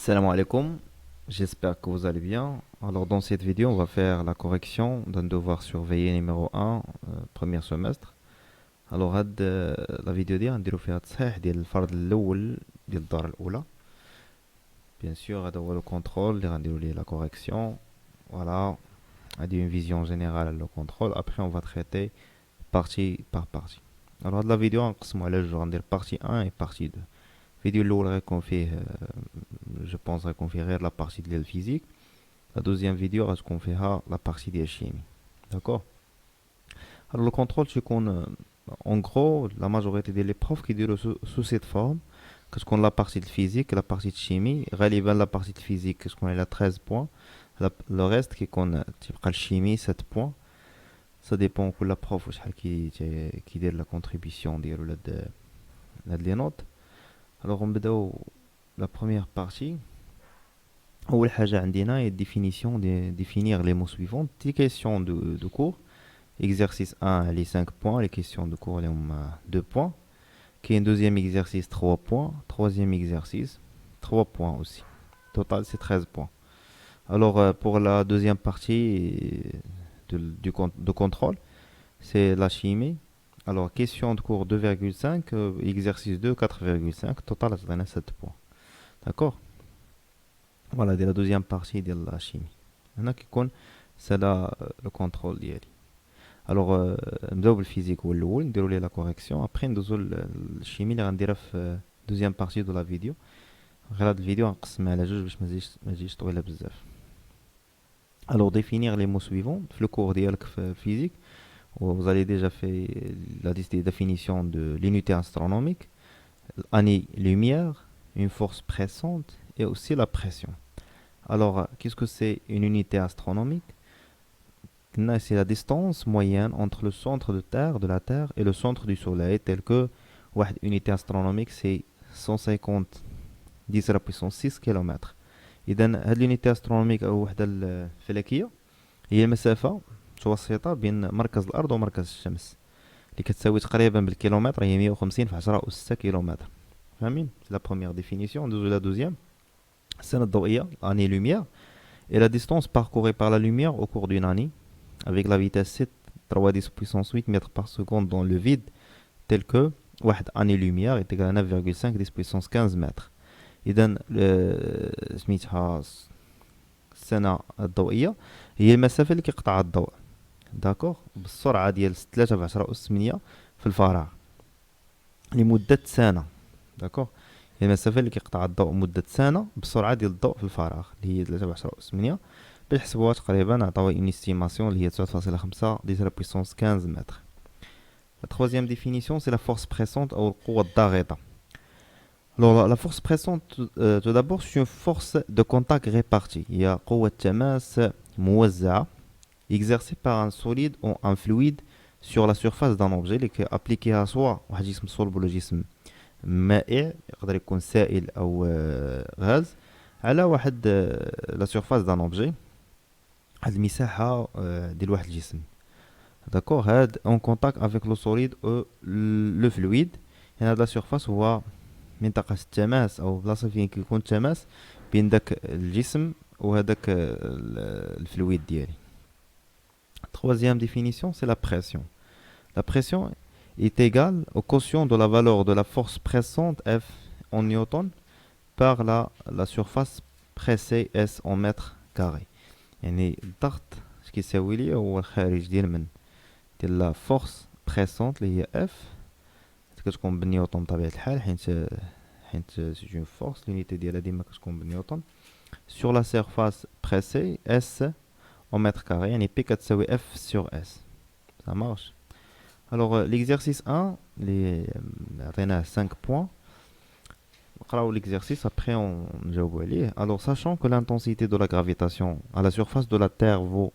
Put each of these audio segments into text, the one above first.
Salam alaikum, j'espère que vous allez bien. Alors dans cette vidéo, on va faire la correction d'un devoir surveillé numéro 1, premier semestre. Alors la vidéo دي غنديرو فيها تصحيح ديال الفرض الأول ديال الدورة الأولى. Bien sûr, هذا هو le contrôle اللي غنديرو ليه la correction. Voilà, هذه une vision générale le contrôle. Après, on va traiter partie par partie. Alors la vidéo غنقسمو على جوج, غندير partie 1 et partie 2. الفيديو الأول غيكون فيه je pense غيكون فيه غير la partie ديال الفيزيك. La deuxième vidéo غتكون فيها la partie ديال الشيمي. D'accord. Alors le contrôle c'est qu'on en gros la majorité des profs qui disent sous cette forme que ce qu'on la partie de physique la partie de chimie غالبا la partie de physique que ce qu'on a 13 points le reste qui qu'on تبقى الشيمي 7 points. Ça dépend كل prof وشحال كي دير la contribution ديالو لهاد les notes. Alors نبداو la première partie. أول حاجة عندنا هي définition définir les mots suivants. Les questions de cours. Exercice 1, les 5 points. Les questions de cours, les 2 points. Qui est un deuxième exercice, 3 points. Troisième exercice, 3 points aussi. Total, c'est 13 points. Alors, pour la deuxième partie de contrôle, c'est la chimie. Alors, question de cours 2,5, exercice 2, 4,5. Total, c'est 7 points. D'accord. Voilà, de la deuxième partie de la chimie. هنا كيكون c'est là le contrôle ديالي. Alors نبداو بالفيزيك هو الاول نديرو ليه لا كوريكسيون ابري ندوزو للشيمي اللي غنديرها في دوزيام بارتي دو لا فيديو. غير هاد الفيديو غنقسمها على جوج باش ما تجيش طويله بزاف. Alors définir les mots suivants في الكور ديالك في الفيزيك. Vous avez déjà fait la définition de l'unité astronomique, année-lumière, une force pressante et aussi la pression. Alors, qu'est-ce que c'est une unité astronomique? C'est la distance moyenne entre le centre de la Terre et le centre du Soleil, tel que une unité astronomique, c'est 150 10 à la puissance 6 km. إذا هذه اليونيتي أسترونوميك أو وحدة الفلكية هي المسافة متوسطة بين مركز الأرض ومركز الشمس اللي كتساوي تقريبا بالكيلومتر هي 150 في 10 أس 6 كيلومتر. فاهمين؟ سي لا بروميير ديفينيسيون. ندوزو لا دوزيام. السنة الضوئية année lumière et la distance parcourue par la lumière au cours d'une année avec la vitesse 7 3 puissance 8 mètres par seconde dans le vide tel que واحد année lumière est égal à 9,5 10 puissance 15 mètres. إذا سميتها السنة الضوئية هي المسافة اللي كيقطعها الضوء داكوغ بالسرعة ديال 3 في 10 أس 8 في الفراغ لمدة سنة. داكوغ هي المسافة اللي كيقطع الضوء مدة سنة بالسرعة ديال الضوء في الفراغ اللي هي 3 في 10 أس 8. بنحسبوها تقريبا عطاو اون استيماسيون اللي هي 9.5 10 la puissance 15 متر. La troisième définition c'est la force pressante ou القوة الضاغطة. Alors la force pressante tout d'abord c'est une force de contact répartie. هي قوة تماس موزعة exercée par un solide ou un fluide sur la surface d'un objet اللي كيابليكيها سواء واحد جسم صلب ولا جسم مائع يقدر يكون سائل أو غاز على واحد la surface d'un objet هاد المساحة ديال واحد الجسم. داكوغ هاد اون كونتاكت افيك لو سوليد او لو فلويد. يعني هاد لا سيرفاس هو منطقة التماس او بلاصة فين كيكون التماس بين داك الجسم وهداك الفلويد ديالي. Troisième définition c'est la pression. La pression est égale au quotient de la valeur de la force pressante F en newton par la surface pressée S en mètres carrés. يعني الضغط اش كيساوي لي هو الخارج ديال لا فورس بريسونت اللي هي اف كتكون بالنيوتن بطبيعه الحال حيت سي اون فورس لونيتي ديالها ديما كتكون بالنيوتن sur la surface pressée S en mètre carré يعني P كتساوي F sur S. ça marche. alors l'exercice 1 اللي عطيناه 5 points نقراو l'exercice après on نجاوبو عليه. alors sachant que l'intensité de la gravitation à la surface de la Terre vaut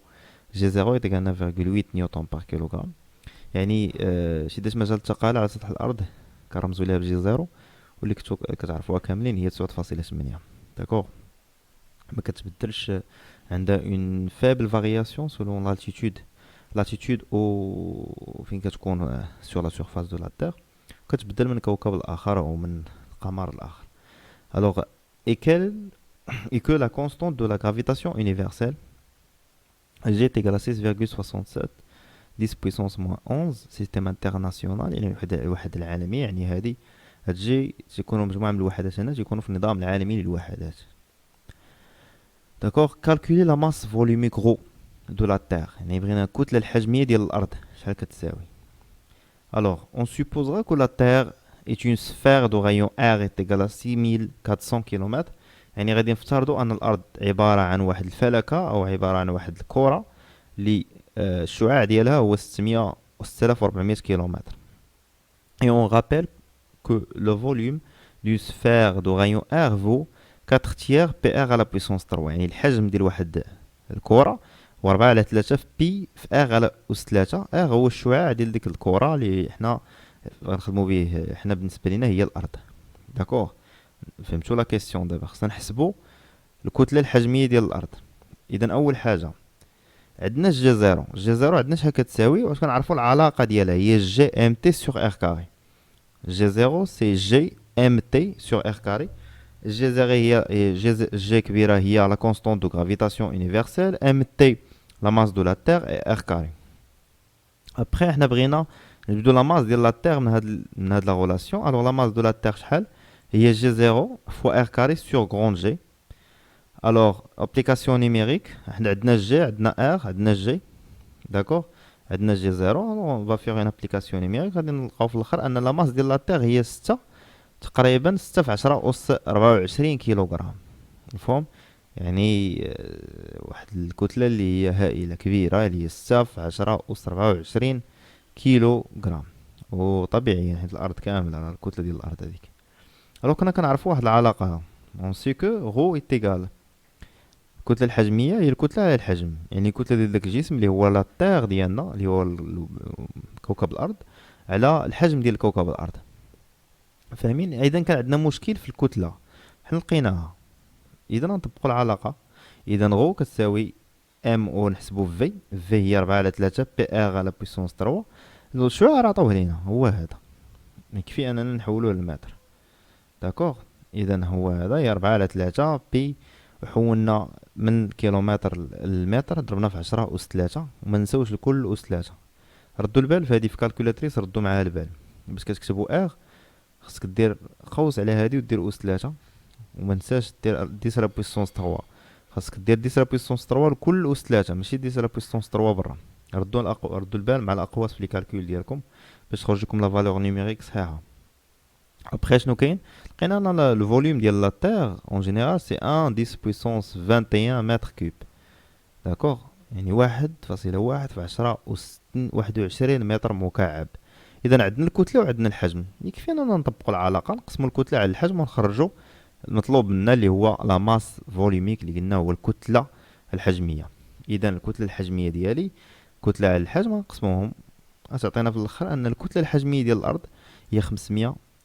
G0 est égal à 9,8 نيوتن par kilogramme. يعني شدة مجال الثقالة على سطح الأرض كنرمزو ليها بجي زيرو واللي كتعرفوها كاملين هي 9.8. داكوغ ما كتبدلش عندها اون فaible variation selon l'altitude او فين كتكون sur la surface de la Terre كتبدل من كوكب الآخر أو من القمر الآخر. alors et quelle et que la constante de la gravitation universelle G est égale à 6,67 10 puissance moins 11 système international يعني الوحدة العالمية يعني هذه هتجي تكونوا مجموعة من الوحدات هنا تيكونوا في النظام العالمي للوحدات. داكوغ calculer la masse volumique ρ de la Terre يعني بغينا الكتلة الحجمية ديال الأرض شحال كتساوي. Alors on supposera que la Terre est une sphère de rayon R est égale à 6400 km يعني غادي نفترضوا أن الأرض عبارة عن واحد الفلكة أو عبارة عن واحد الكرة اللي الشعاع ديالها هو 6400 km. Et on rappelle que le volume d'une sphère de rayon R vaut 4 tiers PR à la puissance 3 يعني الحجم ديال واحد الكرة هو 4 على 3 في بي في R على أس 3. R هو الشعاع ديال ديك الكرة اللي حنا غنخدمو به حنا بالنسبة لينا هي الأرض. داكوغ فهمتوا لا كيسيون؟ دابا خصنا نحسبوا الكتلة الحجمية ديال الأرض. إذا أول حاجة عندنا جي زيرو. جي زيرو عندنا شحال كتساوي واش كنعرفوا العلاقة ديالها هي جي ام تي سور ار كاري. جي زيرو سي جي ام تي سور ار كاري. جي زيرو هي جي كبيرة هي لا كونستانت دو غرافيتاسيون يونيفرسيل ام تي لا ماس دو لا تير اي ار كاري. ابخي حنا بغينا نبدو لا ماس ديال لا تير من هاد لا غولاسيون. الوغ لا ماس دو لا تير شحال هي جي زيرو فوا ار كاري سور غرون جي. الوغ ابليكاسيون نيميريك حنا عندنا جي عندنا ار عندنا جي داكوغ عندنا جي زيرو. اون فا فيغ اون ابليكاسيون نيميريك غادي نلقاو في الاخر ان لا ماس ديال لا تير هي 6 تقريبا 6 في 10 أس 24 كيلوغرام. مفهوم؟ يعني واحد الكتلة اللي هي هائلة كبيرة اللي هي 6 في 10 أس 24 كيلوغرام. وطبيعي حيت الأرض كاملة الكتلة ديال الأرض هذيك. الوغ كنا كنعرفو واحد العلاقة اون سي كو غو ايتيغال الكتلة الحجمية هي الكتلة على الحجم يعني الكتلة ديال داك الجسم اللي هو لا تير ديالنا اللي هو كوكب الأرض على الحجم ديال كوكب الأرض. فاهمين؟ اذا كان عندنا مشكل في الكتله حنا لقيناها اذا نطبقوا العلاقه. اذا غو كتساوي ام او نحسبوا في هي 4 على 3 بي ار على بويسونس 3. الشعاع راه عطوه لينا هو هذا يكفي اننا نحولوه للمتر. داكوغ اذا هو هذا هي 4 على 3 بي وحولنا من كيلومتر للمتر ضربنا في 10 اس 3 وما نساوش الكل اس 3. ردوا البال في هذه في كالكولاتريس ردوا معاها البال باش كتكتبوا ار خاصك دير قوس على هادي ودير أس 3 وما نساش دير 10 لا بويسونس 3. خاصك دير 10 لا بويسونس 3 لكل أس 3 ماشي 10 لا بويسونس 3 برا. ردوا البال مع الأقواس في لي كالكول ديالكم باش تخرج لكم لا فالور نيميريك صحيحة. ابخي شنو كاين؟ لقينا انا لو فوليوم ديال لا تير اون جينيرال سي 1 10 بويسونس 21 متر كوب. داكوغ يعني 1.1 في 10 أس 21 متر مكعب. اذا عندنا الكتله وعندنا الحجم يكفينا نطبقوا العلاقه نقسموا الكتله على الحجم ونخرجوا المطلوب منا اللي هو لا ماس فوليميك اللي قلنا هو الكتله الحجميه. اذا الكتله الحجميه ديالي كتله على الحجم نقسموهم غتعطينا في الاخر ان الكتله الحجميه ديال الارض هي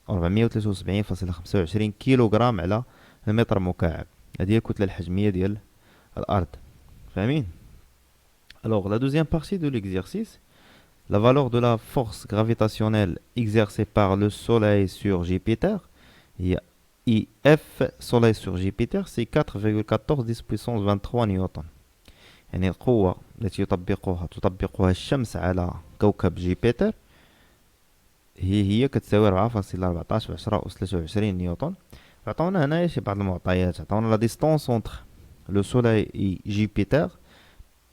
473.25 كيلوغرام على المتر مكعب. هذه هي الكتله الحجميه ديال الارض. فاهمين؟ alors la deuxième partie de l'exercice. La valeur de la force gravitationnelle exercée par le Soleil sur Jupiter, IF Soleil sur Jupiter, c'est 4,14 10 puissance 23 نيوتن. يعني القوة التي تطبقها الشمس على كوكب جوبيتر هي كتساوي 4.14 في 10 أس 23 نيوتن. عطاونا هنايا شي بعض المعطيات. عطاونا لا ديستونس entre le Soleil et Jupiter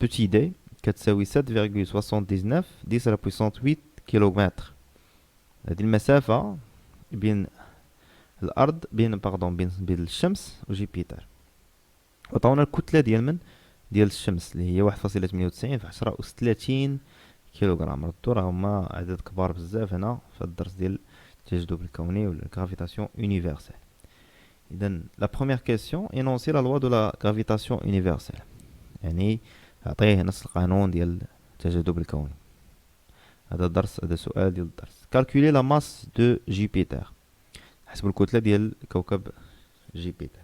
petit d كتساوي 7,79 10 على بويسونس 8 كيلومتر. هذه المسافة بين الأرض بين الشمس وجوبيتر. وعطاونا الكتلة ديال الشمس اللي هي 1.98 في 10 أس 30 كيلوغرام. ردو راه هما عدد كبار بزاف هنا في الدرس ديال التجاذب الكوني ولا الغرافيتاسيون يونيفرسيل. إذا لا بروميير كيسيون énoncer la loi de la gravitation universelle يعني أعطيه نص القانون ديال التجاذب الكوني. هذا سؤال ديال الدرس. calculer la masse de Jupiter حسب الكتلة ديال كوكب جوبيتر.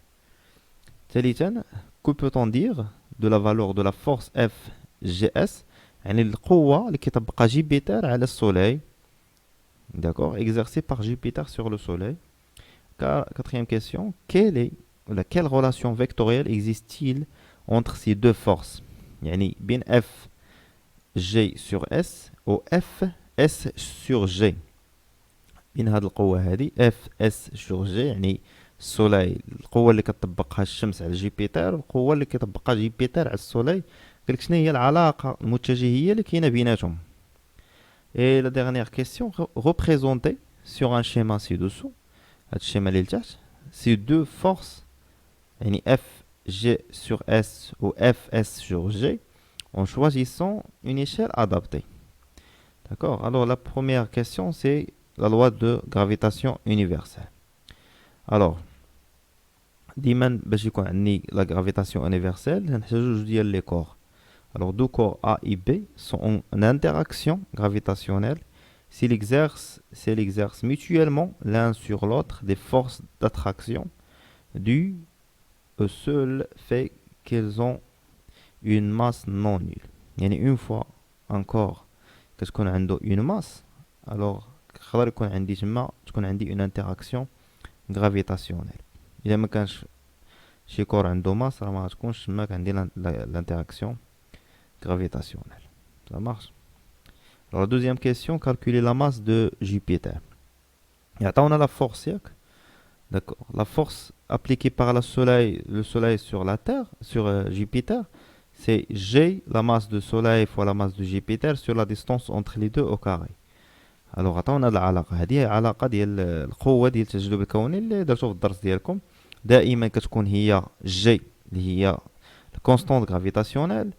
ثالثا que peut-on dire de la valeur de la force F GS يعني القوة اللي كيطبقها جوبيتر على السوليل. d'accord exercée par Jupiter sur le soleil. Quatrième question, quelle est quelle relation vectorielle existe-t-il entre ces deux forces يعني بين F G sur S ou F S sur G بين هاد القوة هادي F S sur G يعني السولاي القوة اللي كتطبقها الشمس على جوبيتر والقوة اللي كيطبقها جوبيتر على السولاي قالك شنو هي العلاقة المتجهية اللي كاينة بيناتهم. Et la dernière question, représentée sur un schéma ci-dessous, هاد الشيما اللي لتحت, ces deux forces, يعني F G sur S ou F S sur G, en choisissant une échelle adaptée. D'accord? Alors la première question, c'est la loi de gravitation universelle. Alors, ديما باش يكون عندي la gravitation universelle, نحتاجو جوج ديال لي كور. Alors deux corps A et B sont en interaction gravitationnelle s'ils exercent mutuellement l'un sur l'autre des forces d'attraction dues au seul fait qu'ils ont une masse non nulle. يعني une fois encore كتكون عنده une masse, alors يقدر يكون عندي تما تكون عندي une interaction gravitationnelle. إذا ما كانش شي كور عنده ماس راه ما غتكونش تماك عندي l'interaction gravitationnelle. Ça marche. Alors la deuxième question, calculer la masse de Jupiter. Et attends, on a la force, d'accord. La force appliquée par le soleil sur la Terre, sur Jupiter, c'est G, la masse de soleil fois la masse de Jupiter sur la distance entre les deux au carré. Alors attends, on a العلاقة هذه علاقة ديال القوة ديال التجاذب الكوني اللي درتو في الدرس ديالكم. دائما كتكون هي G اللي هي constante gravitationnelle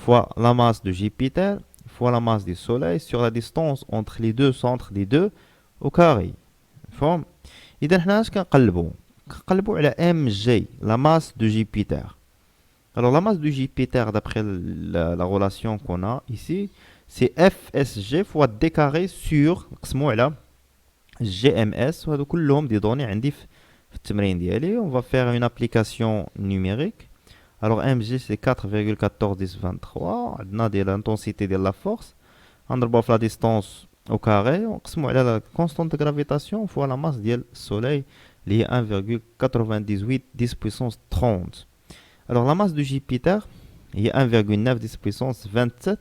fois la masse de Jupiter fois la masse du Soleil sur la distance entre les deux centres des deux au carré. فهم؟ إذا حنا اش كنقلبو على mg, la masse de Jupiter. Alors la masse de Jupiter, d'après la relation qu'on a ici, c'est FSG fois d carré sur نقسمو على GMS, وهادو كلهم دي دوني عندي في التمرين ديالي. On va faire une application numérique. Alors mg c'est 4,1423, عندنا ديال l'intensité ديال la force, نضربوها في la distance au carré, ونقسمو على la constante de gravitation fois la masse ديال الsoleil اللي هي 1,98 10 puissance 30. Alors la masse de Jupiter هي 1,9 10 puissance 27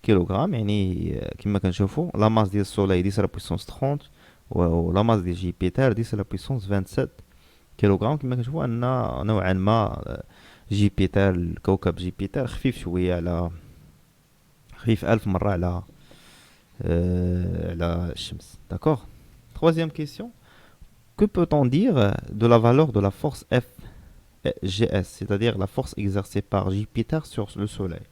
kg, يعني كما كنشوفوا la masse ديال الsoleil 10 puissance 30 و la masse ديال Jupiter 10 puissance 27 kg. كما كنشوفوا ان نوعا ما جوبيتر الكوكب جوبيتر خفيف شويه على خفيف 1000 مره على الشمس. D'accord. Troisième question. Que peut-on dire de la valeur de la force FGS, c'est-à-dire la force exercée par Jupiter sur le Soleil?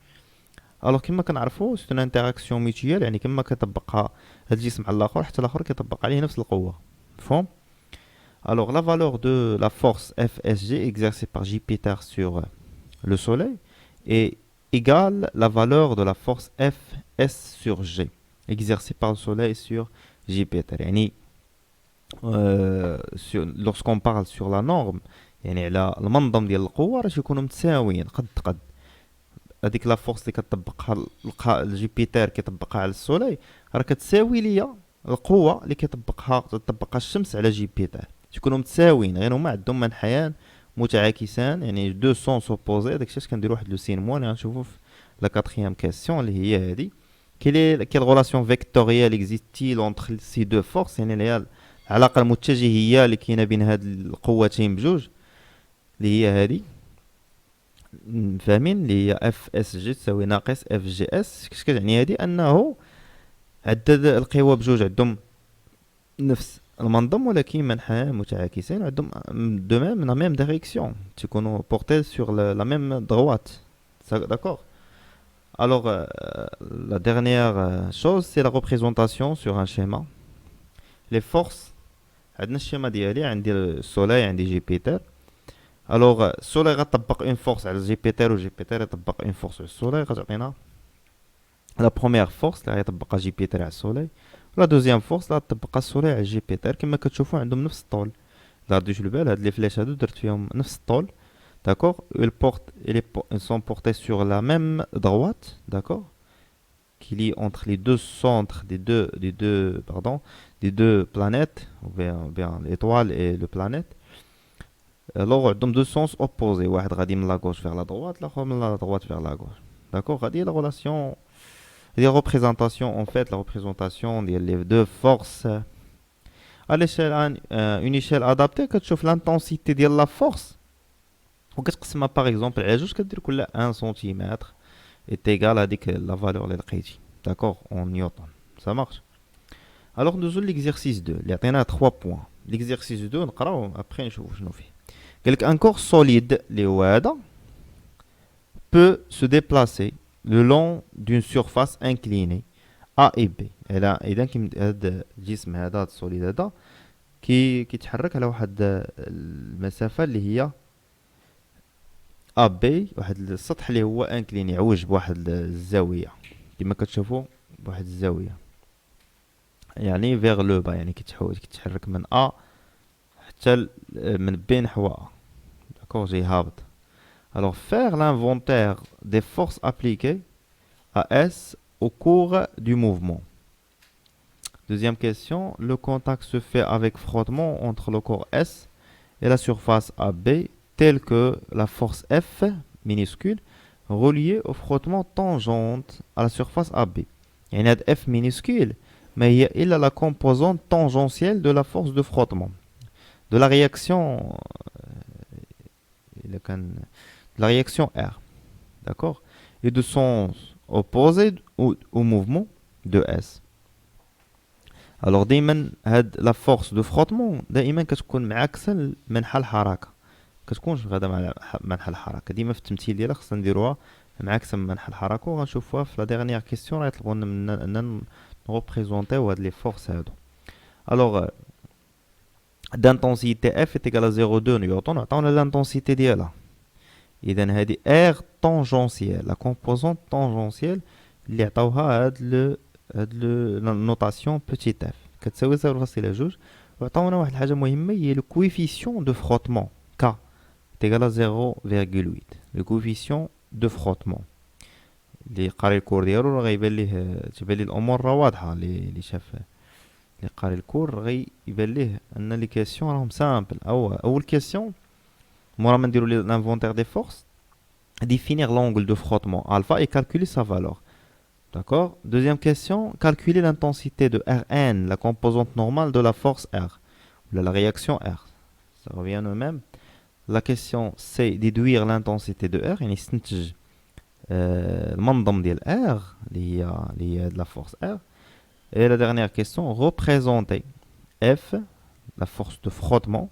Alors كما كنعرفوا c'est une interaction mutuelle, يعني كما كتطبقها هاد الجسم على الاخر حتى الاخر كيطبق عليه نفس القوه. مفهوم؟ Alors la valeur de la force FSG exercée par Jupiter sur le Soleil est égale la valeur de la force Fs sur G exercée par le Soleil sur Jupiter. يعني lorsqu'on parle sur la norme, يعني على المنظم ديال القوة راح يكونوا متساويين قد هذيك لا فورس اللي كتطبقها جوبيتر كيطبقها على السولي راه كتساوي ليا القوة اللي كتطبقها الشمس على جوبيتر. يكونوا متساويين غير هما عندهم منحيان متعاكسان, يعني دو سون سوبوزي. داكشي اش كنديرو واحد لو سين موان غنشوفو في لا كاتريام كيسيون اللي هي هادي. quelle relation vectorielle existe-t-il entre ces deux forces, يعني اللي هي العلاقة المتجهية اللي كاينة بين هاد القوتين بجوج اللي هي هادي. فاهمين اللي هي اف اس جي تساوي ناقص اف جي اس. اش كتعني هادي؟ انه عدد القوى بجوج عندهم نفس المنظم ولكن منحيان متعاكسين, عندهم دو ميم لا ميم ديريكسيون, تيكونوا بورتي سور لا ميم دروات. D'accord. Alors la dernière chose c'est la représentation sur un schéma. Les forces, عندنا الشيما ديالي عندي السولي عندي جوبيتر. الوغ السولي غطبق اون فورس على جوبيتر وجوبيتر يطبق اون فورس على السولي, غتعطينا لا بروميير فورس اللي غيطبقها جوبيتر على السولي, لا دوزيام فورس اللي غتطبقها السولي على جوبيتر. كما كتشوفوا عندهم نفس الطول. لا رديتو البال هاد لي فلاش هادو درت فيهم نفس الطول. D'accord. Ils sont portés sur la même droite, d'accord, qui lie entre les deux centres des deux planètes, ou bien l'étoile et le planète. Alors عندهم deux sens opposés واحد غادي من la gauche vers la droite l'autre من la droite vers la gauche. D'accord, غادي la relation les représentations en fait la représentation des deux forces à l'échelle une échelle adaptée كتشوف l'intensité ديال la force وكتقسمها par exemple على جوج كدير كل 1 سنتيمتر est égal à la valeur اللي لقيتي. D'accord, en newton. Ça marche. Alors nous avons l'exercice 2 اللي عطينا 3 points. L'exercice 2 نقراو après نشوفوا شنو فيه. Un corps solide اللي هو هذا peut se déplacer le long d'une surface inclinée A et B. إذا هذا الجسم هذا السوليد هذا كيتحرك على واحد المسافة اللي هي A B واحد السطح اللي هو انكليني يعوج بواحد الزاوية كما كتشوفوا بواحد الزاوية يعني vers le bas يعني كيتحرك من A حتى من B نحو A. D'accord, جاي هابط. Alors faire l'inventaire des forces appliquées à S au cours du mouvement. Deuxième question, le contact se fait avec frottement entre le corps S et la surface AB, telle que la force F minuscule reliée au frottement tangente à la surface AB. Il y a F minuscule, mais il a la composante tangentielle de la force de frottement. De la réaction, la réaction R. D'accord? Et de sens opposé au mouvement de S. Alors دائما هاد لا فورس دو فروتمون دائما كتكون معاكسه لمنحى الحركه كتكونش غادا مع منحى الحركه ديما في التمثيل ديالها خصنا نديروها معاكسه من منحى الحركه وغنشوفوها في لا ديرنيير كيسيون راه يطلبوا لنا اننا نغوبريزونطيو هاد لي فورس هادو. الوغ d'intensité F est égale à 0,2 نيوتن عطاونا l'intensité ديالها. اذا هادي R tangentielle la composante tangentielle اللي عطاوها هاد la notation petit f كتساوي 0.2 وعطاونا واحد الحاجه مهمه هي le coefficient de frottement K est égal à 0,8 le coefficient de frottement اللي قاري الكور ديالو راه غيبان ليه تبان ليه الامور راه واضحه اللي شاف اللي قاري الكور غيبان ليه ان لي كيسيون راهم سامبل. اول كيسيون مورا ما نديرو l'inventaire des forces définir l'angle de frottement alpha et calculer sa valeur. D'accord. Deuxième question, calculer l'intensité de Rn, la composante normale de la force R, ou la réaction R. Ça revient au même. La question, c'est déduire l'intensité de R, يعني نستنتج المنظم ديال R اللي هي de la force R. Et la dernière question, représenter F, la force de frottement,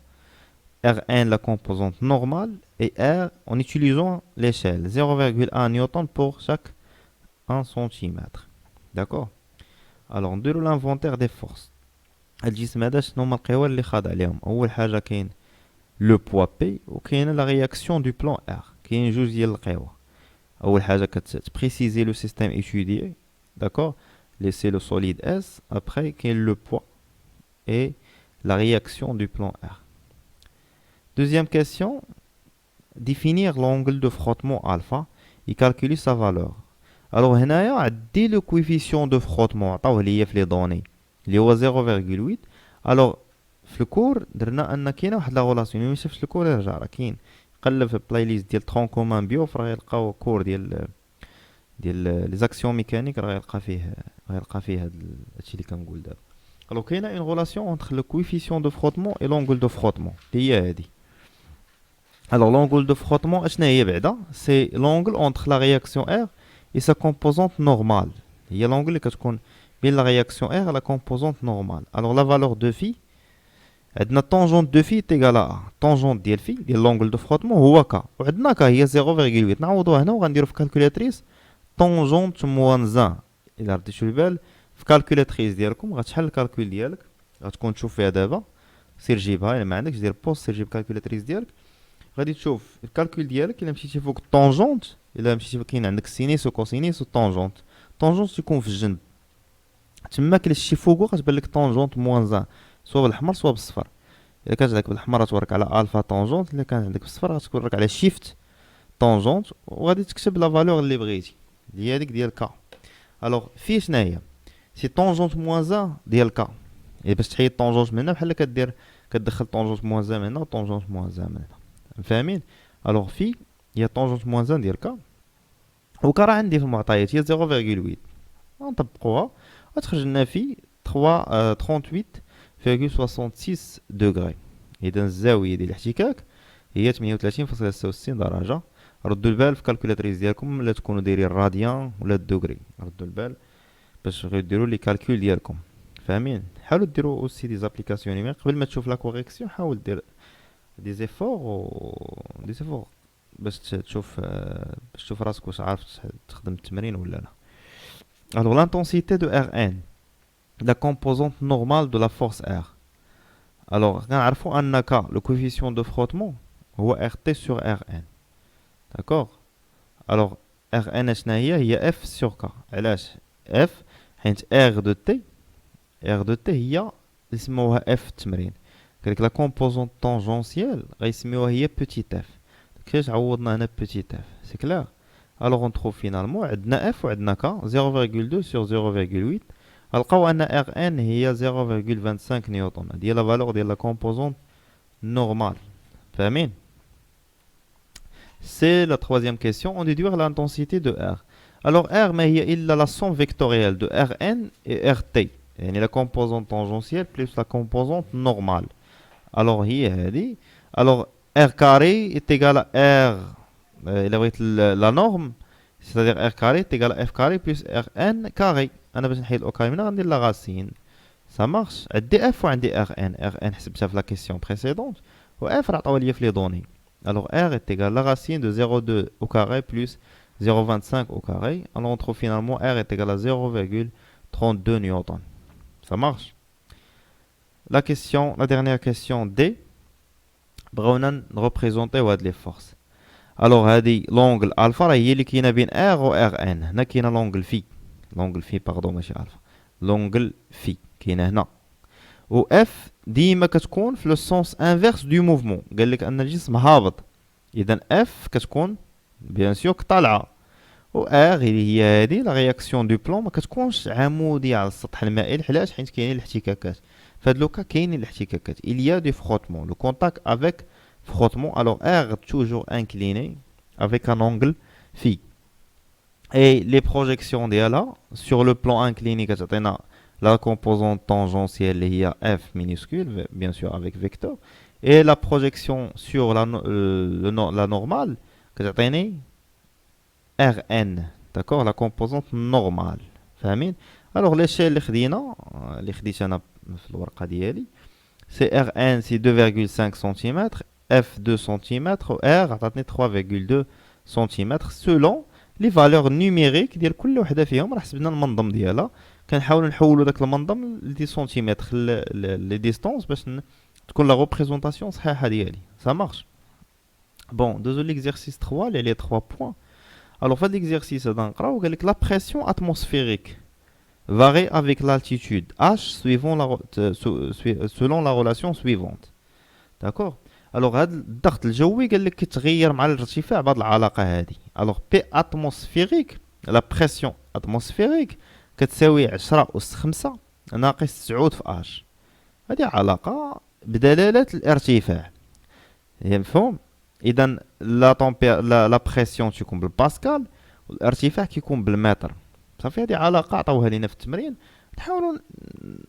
Rn, la composante normale, et R en utilisant l'échelle 0,1 newton pour chaque 1 cm. D'accord. Alors نديرو l'inventaire des forces. الجسم هذا شنو هما القوى اللي خاضع عليهم؟ اول حاجه كاين لو بوا بي وكاين لا رياكسيون دو بلان ار. كاين جوج ديال القوى. اول حاجه كتبريسيزي لو سيستيم étudié. D'accord. Laisser le solide S. Après كاين le poids et la réaction du plan R. Deuxième question, définir l'angle de frottement alpha et calculer sa valeur. Alors هنايا عدي لو كويفيسيون دو فروتمون عطاوه ليا في لي دوني اللي هو 0,8. الوغ في الكور درنا ان كاينه واحد لا غولاسيون اللي ماشي في الكور يرجع راه كاين قلب في بلاي ليست ديال ترون كومان بيوف راه يلقاو كور ديال لي زاكسيون ميكانيك راه يلقى فيه هادشي اللي كنقول دابا. الوغ كاينه اون غولاسيون اونتر لو كويفيسيون دو فروتمون اي لونغول دو فروتمون اللي هي هادي. الوغ لونغول دو فروتمون اشنا هي بعدا؟ سي لونغل اونتر لا رياكسيون ار et sa composante normale. Il y a l'angle qui est bien la réaction R à la composante normale. Alors la valeur de phi, la tangente de phi est égale à tangente de phi, l'angle de frottement, هو K. وعندنا K هي 0,8. نعوضوها هنا وغنديرو في كالكولاتريس tangente moins 1. إلا رديتو البال في كالكولاتريس ديالكم غتحل الكالكول ديالك غتكون تشوف فيها دابا سير جيبها إلا ما عندكش دير بوست سير جيب كالكولاتريس ديالك غادي تشوف الكالكول ديالك إلا مشيتي فوق الطونجونت إلا مشيتي كاين عندك سينيس وكوسينيس وطونجونت. طونجونت يكون في الجنب تما كلا شتي فوقو غتبان لك طونجونت موان 1 سوا بالأحمر سوا بالصفر. إلا كانت عندك بالأحمر غتوريك على ألفا طونجونت إلا كانت عندك بالصفر غتوريك على شيفت طونجونت وغادي تكتب لا فالور اللي بغيتي اللي هي هاديك ديال كا. ألوغ في شناهي سي طونجونت موان 1 ديال كا. باش تحيد طونجونت من هنا بحال كدير كتدخل طونجونت موان 1 من هنا وطونجونت موان 1 من هنا. فاهمين؟ الوغ في هي طونجونس موان 1 ديال كا وكا راه عندي في المعطيات هي 0.8 نطبقوها غتخرج لنا في 38.66 دوغري. اذا الزاويه ديال الاحتكاك هي 38.66 درجه. ردوا البال في الكالكولاتريز ديالكم لا تكونوا دايرين الراديان ولا الدوغري، ردوا البال باش ديروا لي كالكول ديالكم. فاهمين؟ حاولوا ديروا اوسي دي زابليكاسيون نيميريك قبل ما تشوف لا كوريكسيون. حاول دير دي زيفور باش تشوف راسك واش عارف تخدم التمرين ولا لا. Alors l'intensité de Rn, la composante normale de la force R. Alors كنعرفوا ان K le coefficient de frottement هو RT sur Rn. d'accord. alors Rn شنو هي F sur K. علاش F؟ حيت R de T هي يسموها F التمرين. قالك لا كومبوزونت طونجونسيال غيسميوها هي بوتيت F. كيفاش عوضنا هنا بوتيت F؟ سي كلير. alors on trouve finalement عندنا F وعندنا K 0.2 sur 0.8. غنلقاو ان Rn هي 0.25 نيوتن. هادي هي لا فالور ديال لا كومبوزونت نورمال. فاهمين؟ C'est la troisième question. On déduire l'intensité de R. Alors R ما هي إلا la somme vectorielle de Rn et Rt. يعني la composante tangentielle plus la composante normale. Alors هي هذه. Alors R carré est égal à R. Il a la norme. C'est-à-dire R carré est égal à F carré plus Rn carré. أنا باش نحيد الأوكاي منها غندير لا racine. Ça marche. عندي F وعندي Rn حسبتها في la question précédente. و F راه عطاوها ليا في les données. Alors R est égal à la racine de 0,2 au carré plus 0,25 au carré. Alors on trouve finalement R est égal à 0,32 newton. Ça marche. La dernière question D. بغاونا نريبريزونطيو هاد لي فورس. Alors هادي l'angle alpha راه هي اللي كاينه بين R و Rn. هنا كاينه l'angle phi باردون ماشي alpha. l'angle phi كاينه هنا. و F ديما كتكون في لو سونس انفيرس دو موفمون. قال لك ان الجسم هابط، اذا F كتكون بيان سور طالعه. و R اللي هي هذه لا رياكسيون دو بلون ما كتكونش عموديه على السطح المائل. علاش؟ حيت كاينين الاحتكاكات. فهاد لوكا كاينين الاحتكاكات il y a du frottement, le contact avec frottement. alors R toujours incliné avec un angle phi. et les projections ديالها sur le plan incliné كتعطينا la composante tangentielle il y a F minuscule, bien sûr avec vecteur, et la projection sur la normale, que j'ai Rn, d'accord, la composante normale. فاهمين؟ alors l'échelle اللي خديت انا في الورقه ديالي c'est Rn c'est 2,5 cm, F 2 cm, R عطاتني 3,2 cm selon les valeurs numériques ديال كل وحده فيهم. راه حسبنا المنظم ديالها، كنحاولوا نحولوا داك المنظم لدي سنتيمتر لي ديستونس باش تكون لا ريبريزونطاسيون صحيحه ديالي. ça marche. bon دوزو l'exercice 3 اللي عليه 3 points. alors فهاد l'exercice هذا نقراو. قال لك la pression atmosphérique varie avec l'altitude H selon la relation suivante. d'accord. alors هاد الضغط الجوي قال لك كيتغير مع الارتفاع بهاد العلاقه هادي. alors P atmosphérique la pression atmosphérique كتساوي 10 أس 5 ناقص 9 في اش. هذه علاقة بدلالة الارتفاع. مفهوم؟ إذا لا بريسيون تيكون بالباسكال والارتفاع كيكون بالمتر. صافي هذه علاقة عطاوها لينا في التمرين، نحاولوا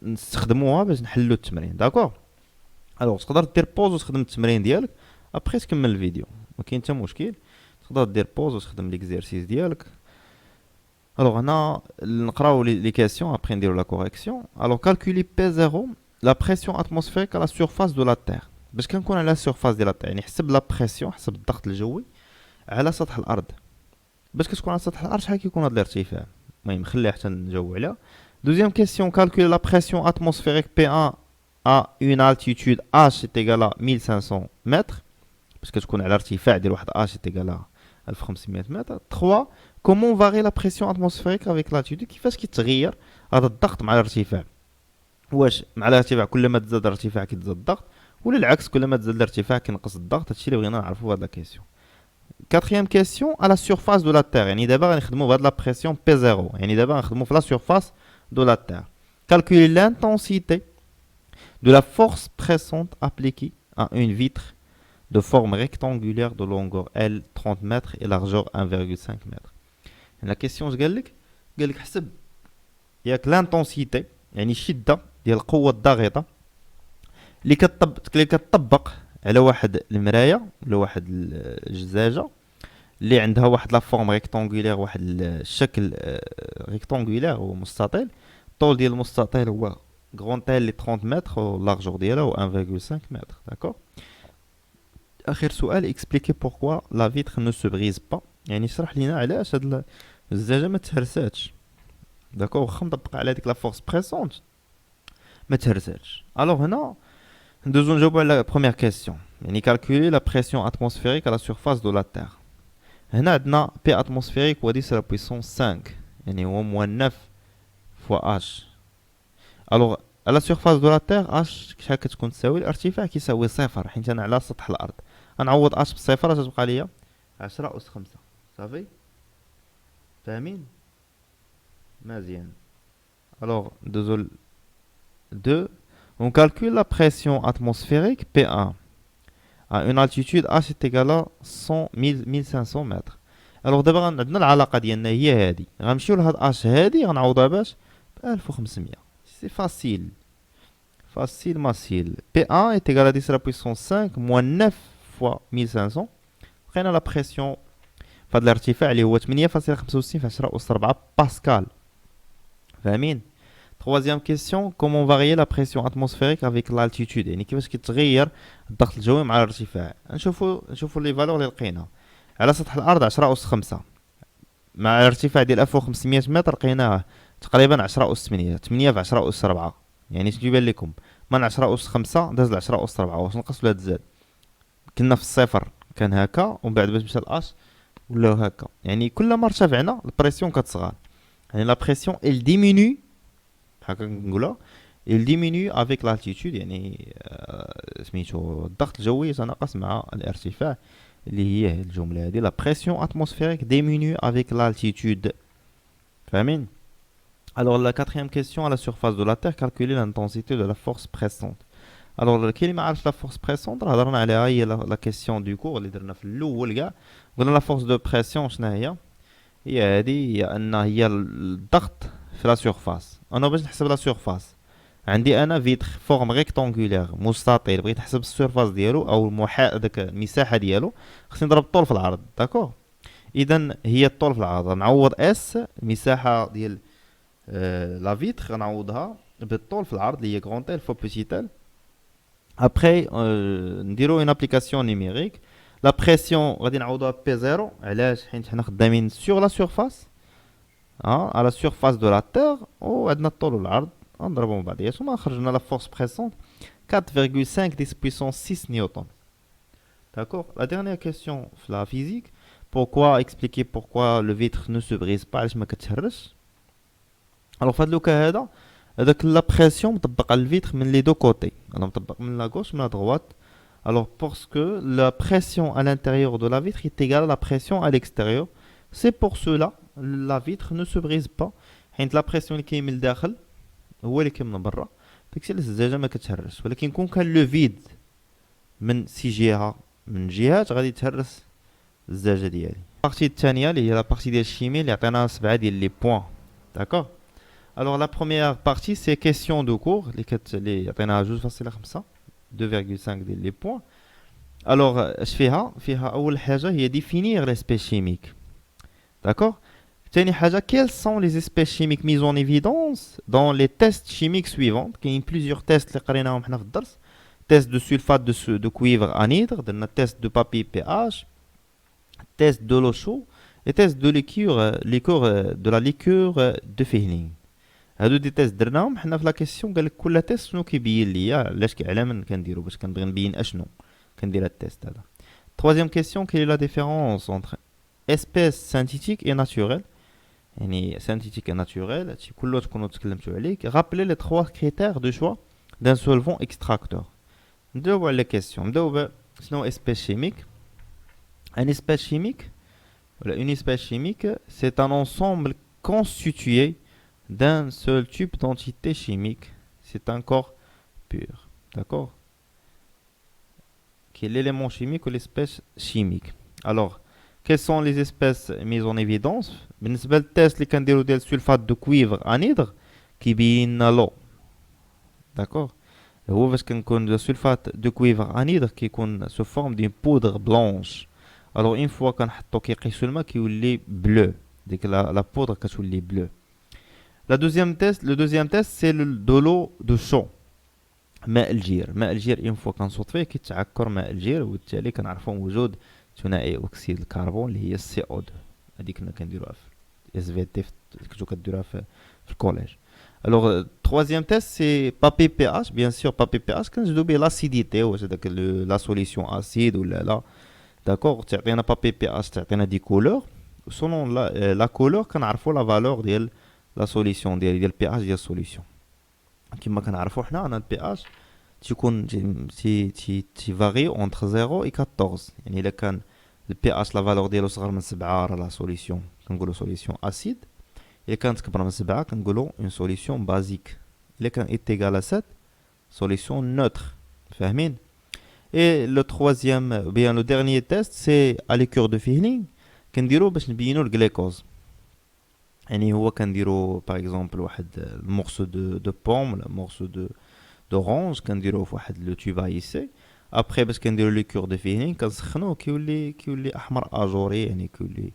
نستخدموها باش نحلوا التمرين. داكوغ. الوغ تقدر دير بوز وتخدم التمرين ديالك ابخي تكمل الفيديو، ما كاين حتى مشكل. تقدر دير بوز وتخدم ليكزيرسيس ديالك. Alors, on a les questions, après on la correction. Alors, calculer P0, la pression atmosphérique à la surface de la Terre. باش كنكون على surface ديال الطير يعني حسب لا بريسيون، حسب الضغط الجوي على سطح الارض. باش كتكون على سطح الارض شحال كيكون هذا الارتفاع؟ المهم خليها حتى نجاوب عليها. Deuxième question, calculer la pression atmosphérique P1 à une altitude H est égale à 1500 mètres. باش كتكون على ارتفاع ديال واحد H est égale à 1500 متر. 3. Comment varie la pression atmosphérique avec l'altitude؟ كيفاش كيتغير هذا الضغط مع الارتفاع؟ واش مع الارتفاع كل ما تزاد الارتفاع كيتزاد الضغط، ولا العكس كل ما تزاد الارتفاع كينقص الضغط؟ هادشي اللي بغينا نعرفو في هاد لا كيسيون. Quatrième question, à la surface de la Terre. يعني دابا غنخدمو بهاد لا بريسيون P0، يعني دابا غنخدمو في لا surface de la Terre. Calculer l'intensité de la force pressante appliquée à une vitre de forme rectangulaire de longueur L 30 mètres et largeur 1,5 mètre. La question قال لك حسب ياك l'intensité يعني الشدة ديال القوة الضاغطة اللي كتطبق على واحد المراية ولا واحد الجزاجة اللي عندها واحد لا فورم ريكتانغولير، واحد الشكل ريكتانغولير ومستطيل. الطول ديال المستطيل هو غرون تيل لي 30 متر واللارجور ديالها هو 1,5 متر. داكور. اخر سؤال اكسبليكي بوركوا لا فيتر نو سو بريز با، يعني شرح لينا علاش هاد الزجاجه ما تهرساتش. داكور. واخا مطبقه على ديك لا فورس بريسونت ما تهرساتش. الوغ هنا ندوزو نجاوبو على لا بروميير كيسيون، يعني كالكولي لا بريسيون اتموسفيريك على سيرفاس دو لا تير. هنا عندنا بي اتموسفيريك هو 10 على بويسونس 5، يعني هو موان 9 فوا اش. الوغ على سيرفاس دو لا تير اش شحال كتكون تساوي؟ الارتفاع كيساوي صفر حيت انا على سطح الارض. غنعوض اش بصفر اش تبقى ليا 10 اس 5. صافي فاهمين مزيان. الوغ ندوزو ل 2. On calcule la pression atmosphérique P1 à une altitude H est égale à 1500 mètres. Alors دابا عندنا العلاقة ديالنا هي هادي، غنمشيو لهاد H هادي غنعوضها باش ب 1500. سي فاسيل فاسيل ماسيل. P1 est égal à 10 à la puissance 5 moins 9 fois 1500. لقينا لا بريسيون فهاد الارتفاع اللي هو 8.65 في 10 أس 4 باسكال. فاهمين؟ Troisième question, comment varier la pression atmosphérique avec l'altitude؟ يعني كيفاش كيتغير الضغط الجوي مع الارتفاع. نشوفوا لي فالور اللي لقينا. على سطح الارض 10 اس 5 مع ارتفاع ديال 1500 متر لقيناه تقريبا 10 اس 8 في 10 اس 4. يعني شنو يبان لكم؟ من 10 اس 5 داز ل 10 اس 4 واش نقص ولا تزاد؟ كنا في الصفر كان هكا ومن بعد باش مشى لاش ولا هكا. يعني كل ما ارتفعنا البريسيون كتصغر، يعني لا بريسيون elle diminue هكا نقولها il diminue avec l'altitude، يعني سميتو الضغط الجوي يتناقص مع الارتفاع اللي هي الجملة هذه. la pression atmosphérique diminue avec l'altitude. فاهمين؟ alors la quatrième question, à la surface de la Terre calculer l'intensité de la force pressante. alors كاين اللي ما عارفش لا فورس بريسونت راه هضرنا عليها، هي لا كيسيون دو كور اللي درنا في الاول كاع. قلنا لا فورس دو بريسيون شنو هي هذه، هي ان هي الضغط في لا سيرفاس. انا باش نحسب لا سيرفاس عندي انا فيتر فورم ريكتانغولير مستطيل، بغيت نحسب السيرفاس ديالو او داك المساحه ديالو، خصني نضرب الطول في العرض. داكوغ. اذا هي الطول في العرض نعوض اس المساحه ديال لا فيتر غنعوضها بالطول في العرض اللي هي غرون تيل فوا بوتي تيل. ابري نديرو اون ابليكاسيون نيميريك. لا بريسيون غادي نعوضوها بي زيرو، علاش؟ حيت حنا خدامين سور لا سيرفاس على سيرفاس دو لا تير، وعندنا الطول والعرض نضربهم بعضياتهم خرجنا لا فورس بريسونت 4,5 10 puissance 6 نيوتن. D'accord. La dernière question في la physique, pourquoi expliquer pourquoi le vitre ne se brise pas علاش ما كتهرش. alors في هاد لوكا هذا هذاك لا بريسيون مطبق على الفيتر من لي دو كوتي، انا مطبق من لا غوش من لا دروات. alors parce que la pression à l'intérieur de la vitre est égale à la pression à l'extérieur, c'est pour cela la vitre ne se brise pas حيت لا بريسيون اللي كاين من الداخل هو اللي كاين من برا، داكشي علاش الزجاجه ما كتهرش. ولكن كون كان لو فيد من سي جهه من جهات غادي تهرس الزجاجه ديالي. البارتي الثانيه اللي هي لا بارتي ديال الشيمي اللي عطينا 7 ديال لي بوين. داكور. alors la première partie c'est question de cours اللي عطيناها 2.5 ديال لي بوين. alors اش فيها اول حاجه هي définir l'espèce chimique. d'accord. ثاني حاجه quelles sont les espèces chimiques mises en évidence dans les tests chimiques suivants. كاين plusieurs tests اللي قريناهم حنا في الدرس. test de sulfate de cuivre anhydre, درنا test de papier pH, test de l'eau chaude et test de de la liqueur de Fehling. هادو دي تيست درناهم حنا في لا كيسيون. قال لك كل تيست شنو كيبين ليا، علاش على من كنديرو باش كنبغي نبين اشنو كندير هاد التيست هذا. troisième question, quelle est la différence entre espèce synthétique et naturelle. يعني synthétique et naturelle هادشي كله تكونوا تكلمتوا عليه. rappeler les trois critères de choix d'un solvant extracteur. نداوبوا على كيسيون. نبداو شنو espèce chimique. un espèce chimique ولا une espèce chimique c'est un ensemble constitué d'un seul type d'entité chimique. C'est un corps pur. D'accord. qui est l'élément chimique ou l'espèce chimique. Alors, quelles sont les espèces mises en évidence? بالنسبة للتيست اللي كنديرو ديال السلفات دو كويفر انيدر كيبين لنا لو. داكوغ. هو فاش كنكون لو سلفات دو كويفر انيدر كيكون سو فورم دون بودر بلونش. الوغ اون فوا كنحطو كيقيسو الماء كيولي بلو. ديك لا بودر كتولي بلو. La deuxième test, le deuxième test, c'est de l'eau de chaud. ماء الجير. ماء الجير اون فوا كنصوت فيه كيتعكر ماء الجير وبالتالي كنعرفو وجود ثنائي اكسيد الكربون اللي هي السي او 2. هذيك كنا كنديروها في اس في تي كنتو كديروها في الكوليج. الوغ troisième test c'est papier pH. bien sûr papier pH كنجبدو به لاسيديتي واش هذاك لا سوليسيون اسيد ولا لا. داكوغ تعطينا papier pH تعطينا دي كولور سولون لا كولور كنعرفو لا فالور ديال لا سوليسيون ديال بي اش ديال السوليسيون. كما كنعرفوا حنا ان البي اش تيكون تي فاري اونتر 0 و 14. يعني الا كان البي اش لا فالور ديالو صغر من 7 راه لا سوليسيون كنقولوا سوليسيون اسيد. الا كانت كبر من 7 كنقولوا اون سوليسيون بازيك. الا كان ايتيغال 7 سوليسيون نوتر. فاهمين؟ اي لو troisième بيان لو dernier test c'est à l'écure de Fehling كنديروا باش نبينوا الجليكوز. يعني هو كنديرو باغ اكزومبل واحد المورسو دو بوم ولا مورسو دورانج كنديروه في واحد لو تيوب ايسي. ابري باش كنديرو لي كور دو فينين كنسخنوه كيولي احمر اجوري يعني كيولي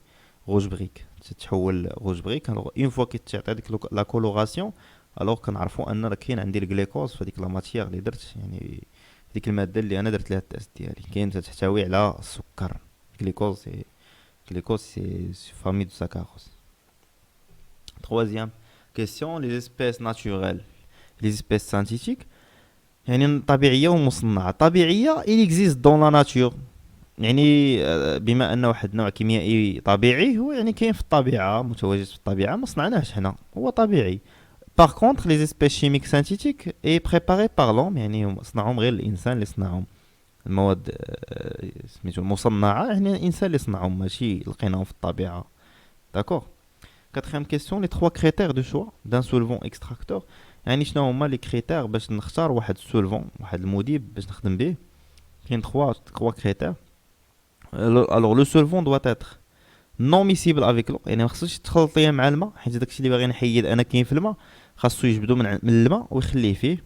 روج بريك تتحول روج بريك. الوغ اون فوا كيتعطي ديك لا كولوراسيون الوغ كنعرفوا ان راه كاين عندي الجليكوز في هذيك لا ماتيير اللي درت. يعني ديك الماده اللي انا درت لها التيست ديالي كاين تحتوي على السكر. جليكوز سي فامي دو ساكاروز. Troisième question, les espèces naturelles, les espèces synthétiques. يعني طبيعية ومصنعة. طبيعية il existe dans la nature. يعني بما أنه واحد نوع كيميائي طبيعي هو يعني كاين في الطبيعة متواجد في الطبيعة ما صنعناهش حنا هو طبيعي. Par contre les espèces chimiques synthétiques est préparé par l'homme يعني صنعهم غير الإنسان اللي صنعهم. المواد سميتو المصنعة يعني الإنسان اللي صنعهم ماشي لقيناهم في الطبيعة. D'accord. Quatrième question, les trois critères de choix d'un solvant extracteur. يعني شنو هما لي كريتير باش نختار واحد السولفون واحد المذيب باش نخدم به. كاين trois critères. Alors le solvant doit être non miscible avec l'eau. يعني ما خصوش تخلط ليا مع الماء حيت داكشي اللي باغي نحيد انا كاين في الماء خاصو يجبدو من الماء ويخليه فيه.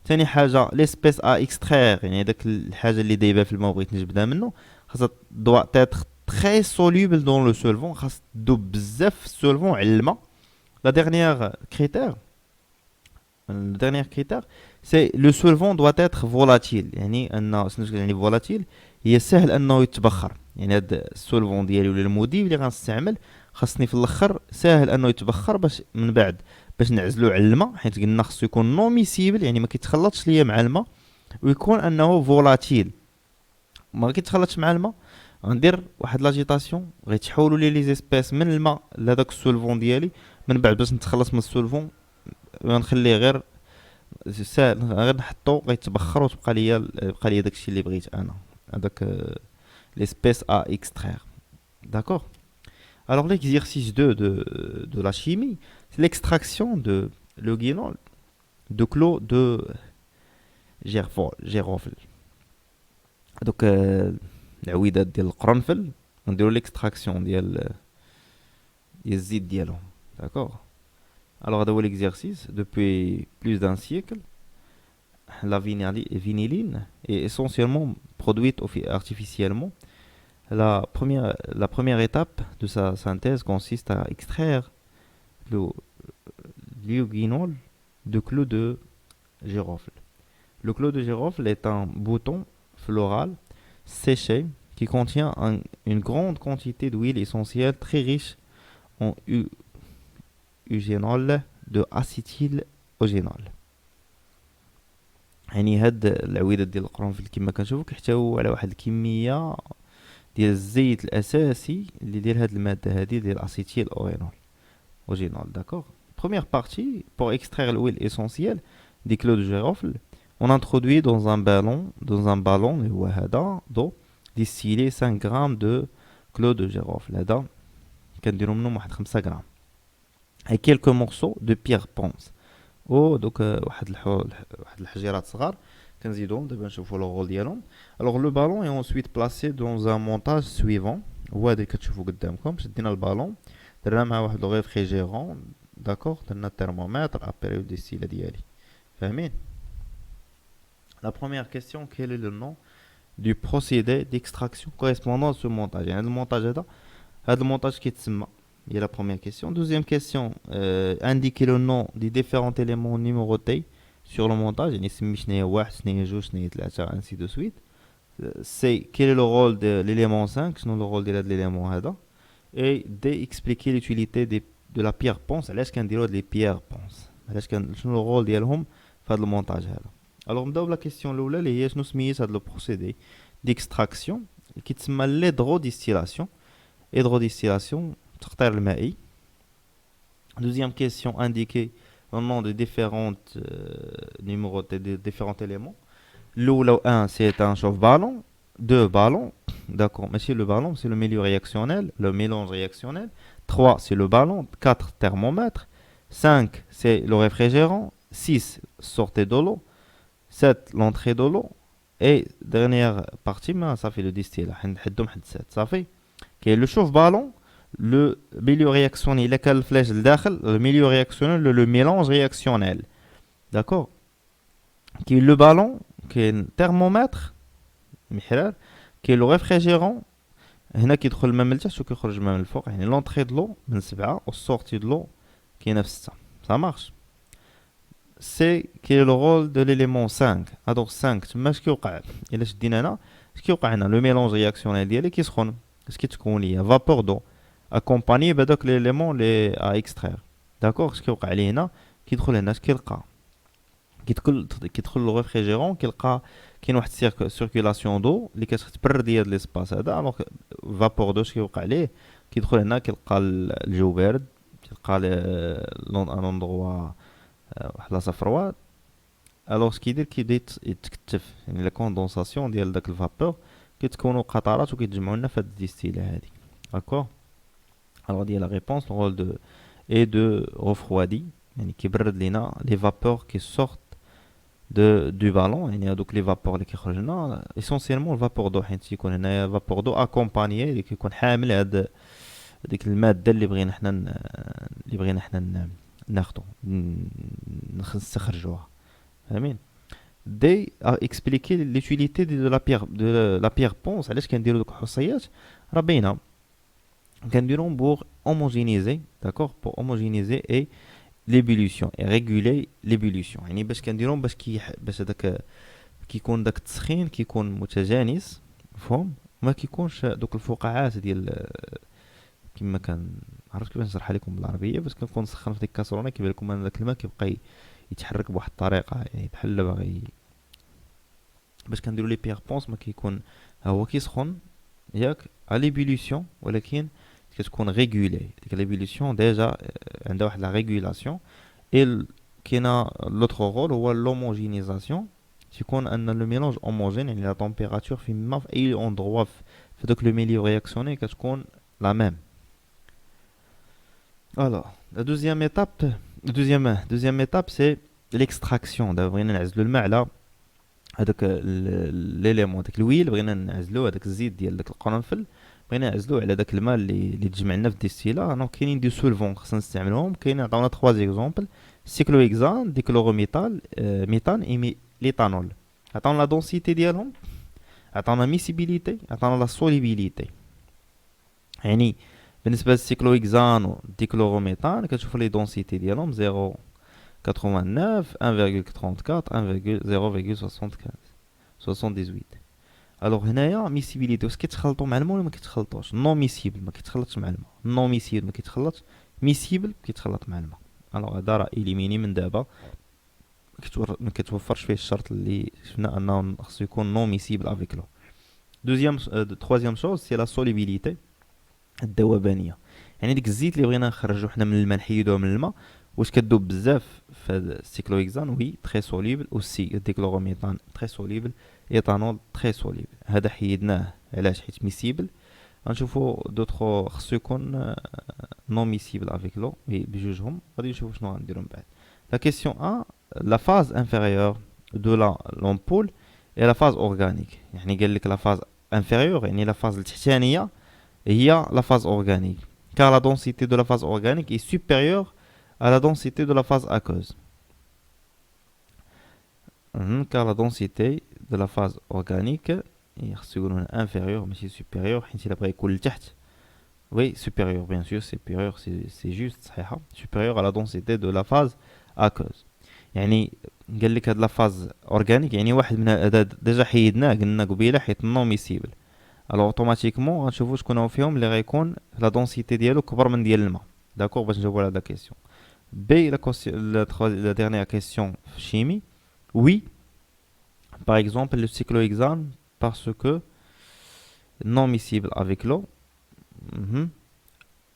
ثاني حاجه ليسبيس ا اكسترير يعني داك الحاجه اللي دايبه في الماء وبغيت نجبدها منه خاصها doit être très soluble dans le solvant. خاص تذوب بزاف في السولفون على الماء. La dernière critère, le dernier critère, c'est le solvant doit être volatile. يعني أن شنو يعني volatile هي سهل أنه يتبخر. يعني هاد السولفون ديالي ولا المذيب اللي غنستعمل خاصني في الآخر سهل أنه يتبخر باش من بعد باش نعزلو على الماء حيت قلنا خاصو يكون نون ميسيبل يعني ما كيتخلطش ليا مع الماء ويكون أنه فولاتيل ما كيتخلطش مع الماء. غندير واحد لاجيتاسيون غيتحولوا لي زيسبيس من الماء لهداك السولفون ديالي من بعد باش نتخلص من السولفون غنخليه غير ساهل غير نحطو غيتبخر وتبقى ليا داكشي اللي بغيت انا هذاك l'espèce à extraire. D'accord. Alors l'exercice 2 de la chimie, c'est l'extraction de l'euguénol de clos de girofle. Donc العويدات ديال القرنفل نديرو l'extraction ديال الزيت ديالهم. D'accord. Alors هذا هو l'exercice. Depuis plus d'un siècle, la vinyle est essentiellement produite artificiellement. La première étape de sa synthèse consiste à extraire l'euguénol de clou de girofle. Le clou de girofle est un bouton floral séché qui contient une grande quantité d'huile essentielle très riche en eugénol de acétyl-eugénol. يعني هاد العويدات ديال القرنفل كما كنشوفوا كيحتويو على واحد الكميه ديال الزيت الاساسي اللي ديال هاد الماده هادي ديال الاسيتيل اورينول. داكوغ. Première partie, pour extraire l'huile essentielle des clous de girofle, on introduit dans un ballon اللي هو هذا d'eau distillé 5 grammes de clous de girofle. هذا كنديرو منهم واحد 5 غرام. et quelques morceaux de pierre ponce. او دوك واحد الحجيرات صغار كنزيدوهم دابا نشوفوا لو رول ديالهم. الوغ لو بالون اي ensuite placé dans un montage suivant. هو هذا كتشوفوا قدامكم، شدينا البالون درنا مع واحد لو ريفريجيرون، داكوغ، درنا الترمومتر ابيريود ديستيلا ديالي، فاهمين؟ La première question, quel est le nom du procédé d'extraction correspondant à ce montage. يعني هذا المونتاج كيتسمى، هي la première question. Deuxième question, indiquer le nom des différents éléments numérotés sur le montage. يعني سمي شنو هي واحد، شنو هي جوج، شنو هي ثلاثة، ainsi de suite. C'est quel est le rôle de l'élément 5, شنو le rôle de l'élément هذا. Et D, expliquer l'utilité de la pierre ponce. علاش كنديرو هاد لي pierres ponce، علاش شنو le rôle ديالهم في هذا المونتاج هذا. الوغ نبداو بلا كيسيون الاولى اللي هي شنو سميت هذا لو بروسيدي ديكستراكسيون اللي كيتسمى ليدروديستيلاسيون. هيدروديستيلاسيون التقطير المائي. دوزيام كيسيون انديكي le nom de différentes numérotés de différents éléments. L'eau 1 c'est un chauffe-ballon, 2 ballons, d'accord, mais c'est le ballon, c'est le milieu réactionnel, le mélange réactionnel. 3 c'est le ballon, 4 thermomètre, 5 c'est le réfrigérant, 6 sortez de l'eau, 7 l'entrée de l'eau, et dernière partie ça fait le distillat حدهم حد 7 صافي. كاين لو شوف بالون، لو ميليو رياكسيونيل الا كان الفلاش لداخل، لو ميليو رياكسيونيل لو ميلونج رياكسيونيل، داكور. كاين لو بالون، كاين ترمومتر محرار، كاين لو ريفريجيرون، هنا كيدخل الماء من التحت وكيخرج الماء من الفوق، يعني لونطري دلو من 7 والسورتي دلو كاينه في 6. ça marche. سي كاين لو رول دو ليليمون 5. هادوك 5 تما اش كيوقع الا شدينا هنا، اش كيوقع هنا؟ لو ميلونج رياكسيونيل ديالي كيسخن، اش كتكون ليا فابور دو اكومباني بهذوك ليليمون لي ا اكسترير، داكوغ. اش كيوقع ليه هنا؟ كيدخل هنا، اش كيلقى؟ كيدخل لو ريفريجيرون، كيلقى كاين واحد سيركيلاسيون دو اللي كتبرد ليا ليسباس هذا. الوغ فابور دو اش كيوقع ليه؟ كيدخل هنا كيلقى الجو بارد، كيلقى ان اندروا واحد لا صفروات. الوغ اش كيدير؟ كيبدا يتكتف، يعني لا كوندونساسيون ديال داك الفابور كيتكونوا قطرات وكيتجمعوا لنا في هاد الديستيلا هادي، داكوغ. الوغ ديال لا ريبونس لو رول دو اي دو ريفروادي، يعني كيبرد لينا لي فابور كي سورت دو بالون، يعني هادوك لي فابور اللي كيخرج لنا اسونسيالمون الفابور دو، حيت تيكون هنايا فابور دو اكومبانيي اللي كيكون حامل هاد ديك الماده اللي بغينا حنا ناخدو نستخرجوها، فاهمين؟ دي اكسبليكي ليوتيليتي دو لا بيير بونس. علاش كنديرو دوك الحصيات؟ راه باينه، كنديروهم بوغ هوموجينيزي، داكوغ، بوغ هوموجينيزي اي ليبوليسيون اي ريغولي ليبوليسيون. يعني باش كنديروهم باش هذاك كيكون داك التسخين كيكون متجانس، مفهوم؟ ما كيكونش دوك الفقاعات ديال كما كان عرفت كيفاش نشرحها لكم بالعربيه. باش كنكون نسخن في ديك الكاسرونه كيبان لكم ان داك الماء كيبقى يتحرك بواحد الطريقه، يعني بحال باغي. باش كنديروا لي بيير بونس ما كيكون هو كيسخن ياك على ليبوليسيون، ولكن كتكون ريغولي. ديك ليبوليسيون ديجا عندها واحد لا ريغولاسيون. اي كاينه لوتر رول هو لوموجينيزاسيون، تيكون ان لو ميلونج هوموجين، يعني لا تمبيراتور فيما في اي اندروا في دوك لو ميليو رياكسيوني كتكون لا ميم. Alors, la deuxième étape, c'est l'extraction. بغينا نعزلو الماء على هذاك ليليمون، داك الويل بغينا نعزلو، هذاك الزيت ديال داك القرنفل بغينا نعزلوه على داك الماء اللي تجمعنا في الديستيلا. دونك كاينين دي سولفون خصنا نستعملوهم. كاين عطاونا 3 زيكزامبل: سيكلوهيكزان، ديكلوروميثان، ميثان اي ليتانول. عطاونا لا دونسيتي ديالهم، عطاونا ميسيبيليتي، عطاونا لا سوليبيليتي. يعني بالنسبه للسيكلوهيكزان والديكلوروميثان كتشوفوا لي دونسيتي ديالهم 0.89، 1.34، 0.78. الوغ هنايا ميسيبيليتي واش كيتخلطوا مع الماء ولا ما كيتخلطوش؟ نون ميسيبل ما كيتخلطش مع الماء، نون ميسيبل ما كيتخلطش، ميسيبل كيتخلط مع الماء. الوغ هذا راه اليميني من دابا، ما كيتوفرش فيه الشرط اللي شفنا انه خصو يكون نون ميسيبل افيك لو. troisième chose سي لا سوليبيليتي، الذوبانيه. يعني ديك الزيت اللي بغينا نخرجو حنا من الماء نحيدوه من الماء، واش كدوب بزاف في السيكلوهيكزان؟ وي تري سوليبل. اوسي الديكلوروميثان تري سوليبل، ايتانول تري سوليبل. هذا حيدناه علاش؟ حيت ميسيبل. غنشوفو دوطخ خصو يكون نون ميسيبل افيك لو، بجوجهم غادي نشوفو شنو غنديرو من بعد. لا كيسيون 1، لا فاز انفيريور de l'ampoule est la phase organique. يعني قال لك la phase inférieure يعني la phase التحتانية هي la phase organique. Car la densité de la phase organique est supérieure à la densité de la phase aqueuse. Car la densité de la phase organique est inférieure, mais c'est supérieure. حيت إلا بغا يكون لتحت. Oui, supérieur, bien sûr, supérieur, c'est juste, صحيحة. Supérieur à la densité de la phase aqueuse. يعني قال لك هاد لا فاز اورغانيك يعني واحد من هاد ديجا حيدناه قلنا قبيله حيت نو ميسيبل. الوغ اوتوماتيكمون غنشوفو شكون هو فيهم اللي غيكون لا دونسيتي ديالو كبر من ديال الماء. داكوغ باش نجاوبو على هاد لا كيسيون. بي لا ديرنيير كيسيون في شيمي. وي par exemple le cyclohexane parce que non miscible avec l'eau.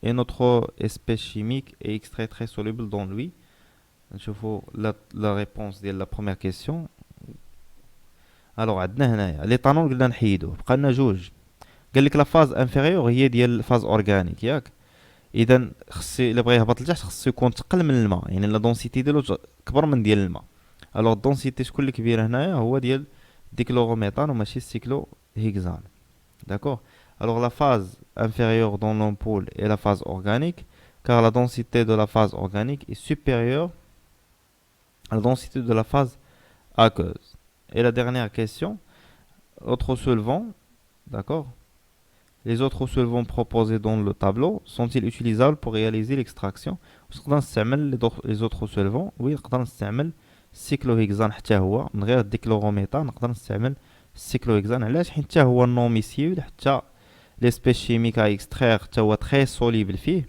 Et notre espèce chimique est extrait très soluble dans lui. نشوفوا la réponse ديال la première question. الوغ عندنا هنايا ليطانول قلنا نحيدوه بقى لنا جوج. قال لك لا فاز انفيريور هي ديال الفاز اورغانيك ياك. اذا خصو الا بغى يهبط لتحت خصو يكون تقل من الماء يعني لا دونسيتي ديالو كبر من ديال الماء. الوغ الدونسيتي شكون اللي كبير هنايا هو ديال ديكلوروميثان وماشي السيكلو هيكزان. داكوغ. الوغ لا فاز inférieure dans l'ampoule est la phase organique car la densité de la phase organique est supérieure à la densité de la phase aqueuse. Et la dernière question, autres solvants, d'accord? Les autres solvants proposés dans le tableau sont-ils utilisables pour réaliser l'extraction? نقدر نستعمل les autres solvants. Oui, نقدر نستعمل السيكلوهيكزان حتى هو من غير الديكلوروميثان نقدر نستعمل السيكلوهيكزان. علاش؟ حيت حتى هو نون ميسيول حتى ليسبيس شيميك ا اكستراير حتى هو تري سوليبل فيه.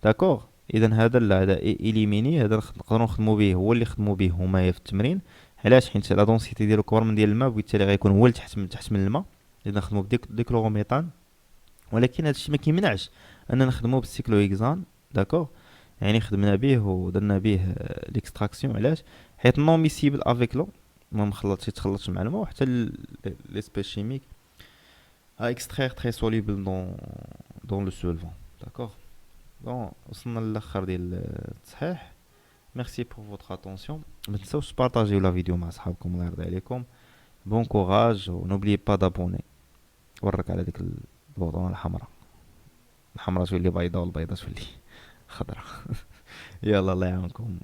داكوغ. اذا هذا لا هذا اليميني هذا نقدروا نخدموا به هو اللي خدموا به هما في التمرين. علاش؟ حيت لا دونسيتي ديالو كبر من ديال الماء وبالتالي غيكون هو لتحت من الماء. اذا نخدموا بديكلوروميثان ولكن هذا الشيء ما كيمنعش اننا نخدموا بالسيكلوهيكزان. داكوغ. يعني خدمنا به ودرنا به ليكستراكسيون. علاش؟ حيت نون ميسيبل افيك لو ما يتخلطش مع الماء وحتى ليسبيس شيميك ا اكستراير تري سوليبل دون لو سولفون. داكوغ. دون وصلنا للاخر ديال التصحيح. ميرسي بور فوتر اتونسيون. ما تنساوش تبارطاجيو لا فيديو مع صحابكم الله يرضي عليكم. بون كوراج ونوبليي با دابوني. ورك على ديك البوطونه الحمراء تولي بيضاء والبيضاء تولي خضراء. يلا الله يعاونكم.